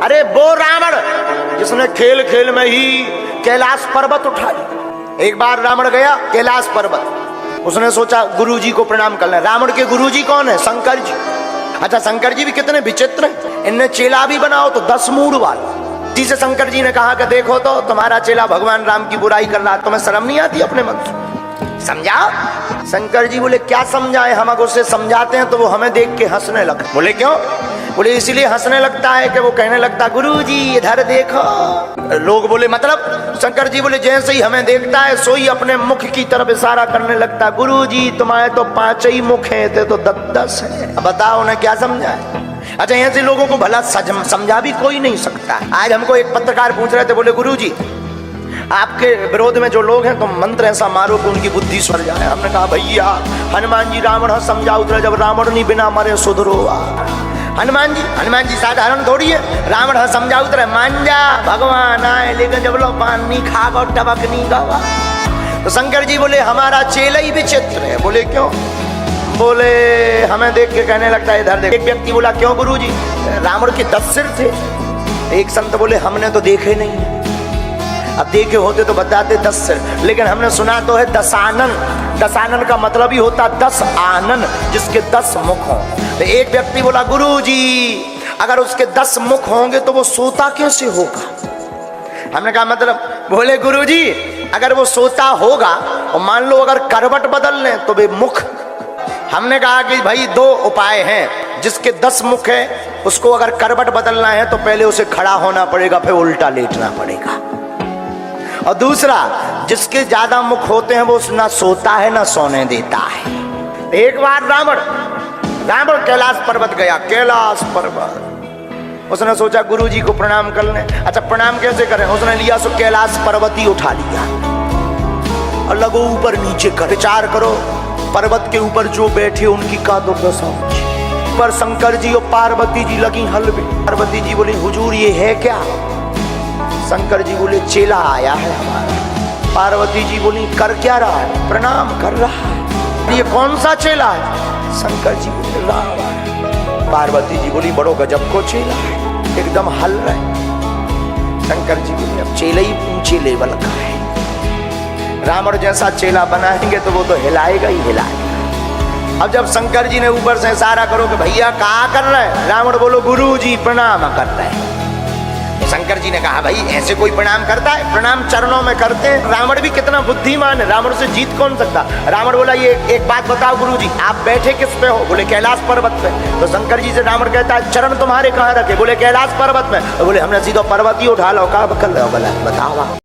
अरे वो रावण जिसने खेल खेल में ही कैलाश पर्वत उठाई। एक बार रावण गया कैलाश पर्वत, उसने सोचा गुरुजी को प्रणाम कर ले। रावण के गुरुजी कौन है? शंकर जी। अच्छा, शंकर जी भी कितने विचित्र हैं, इनने चेला भी बनाओ तो 10 मूड वाला। जिसे शंकर जी ने कहा कि देखो तो तुम्हारा चेला भगवान राम की बुराई कर रहा, तुम्हें शर्म नहीं आती अपने मन से? समझाओ। शंकर जी बोले क्या समझाए, हम अगर उसे समझाते हैं तो वो हमें देख के हंसने लगता। बोले क्यों? बोले इसलिए हंसने लगता है कि वो कहने लगता गुरुजी इधर देखो। लोग बोले मतलब? शंकर जी बोले जैसे ही हमें देखता है सो ही अपने मुख की तरफ इशारा करने लगता, गुरुजी तुम्हारे तो 5 ही मुख हैं, थे तो 10 है। अब बताओ उन्हें क्या समझाए? अच्छा, ऐसे लोगों को भला समझा भी कोई नहीं सकता। आज हमको एक पत्रकार पूछ रहे थे, बोले गुरुजी आपके विरोध में जो लोग हैं तो मंत्र ऐसा मारो कि उनकी बुद्धि स्वर जाए। हमने कहा भैया हनुमान जी रावण समझा उतरे, जब रावण नहीं बिना मरे सुधरो। हनुमान जी साधारण थोड़ी है, रावण समझा उतरे मान जा भगवान आए, लेकिन जब लो पानी खा गो टबक नहीं गवा। तो शंकर जी बोले हमारा चेला ही विचित्र है। बोले क्यों? बोले हमें देख के कहने लगता है इधर देख। एक व्यक्ति बोला क्यों गुरुजी? रावण के 10 सिर थे। एक संत बोले हमने तो देखे नहीं, अब देखे होते तो बताते 10 सिर, लेकिन हमने सुना तो है दशानन। दशानन का मतलब ही होता 10 आनन, जिसके 10 मुख हों। तो एक व्यक्ति बोला गुरुजी अगर उसके 10 मुख होंगे तो वो सोता कैसे होगा? हमने कहा मतलब? बोले गुरुजी अगर वो सोता होगा और मान लो अगर करवट बदल लें तो वे मुख। हमने कहा कि भाई 2 उपाय हैं, जिसके 10 मुख है उसको अगर करवट बदलना है तो पहले उसे खड़ा होना पड़ेगा, फिर उल्टा लेटना पड़ेगा। और दूसरा, जिसके ज्यादा मुख होते हैं वो ना सोता है ना सोने देता है। एक बार रावण कैलाश पर्वत गया। कैलाश पर्वत उसने सोचा गुरुजी को प्रणाम कर लें। अच्छा, प्रणाम कैसे करें? उसने लिया सो कैलाश पर्वत ही उठा लिया और लगो ऊपर नीचे कर। विचार करो, पर्वत के ऊपर जो बैठे उनकी का दो दशा। पर शंकर जी और पार्वती जी लगी हलवे। पार्वती जी बोली हुजूर ये है क्या? शंकर जी बोले चेला आया है हमारा। पार्वती जी बोली कर क्या रहा है? प्रणाम कर रहा है। ये कौन सा चेला है? शंकर जी बोले रावण। पार्वती जी बोली बड़ो गजब को चेला है, एकदम हल रहे। शंकर जी बोले अब चेला ही ऊंचे लेवल का है, रावण जैसा चेला बनाएंगे तो वो तो हिलाएगा ही हिलाएगा। अब जब शंकर जी ने ऊपर से इशारा करो कि भैया क्या कर रहे हैं, रावण बोलो गुरुजी प्रणाम कर रहे हैं। शंकर जी ने कहा भाई ऐसे कोई प्रणाम करता है? प्रणाम चरणों में करते हैं। रावण भी कितना बुद्धिमान है, रावण से जीत कौन सकता? रावण बोला ये एक बात बताओ गुरुजी आप बैठे किस पे हो? बोले कैलाश पर्वत पे। तो शंकर जी से रावण कहता है चरण तुम्हारे कहाँ रखे? बोले कैलाश पर्वत में। तो बोले हमने सीधा पर्वत ही उठा लो। कहा बताओ।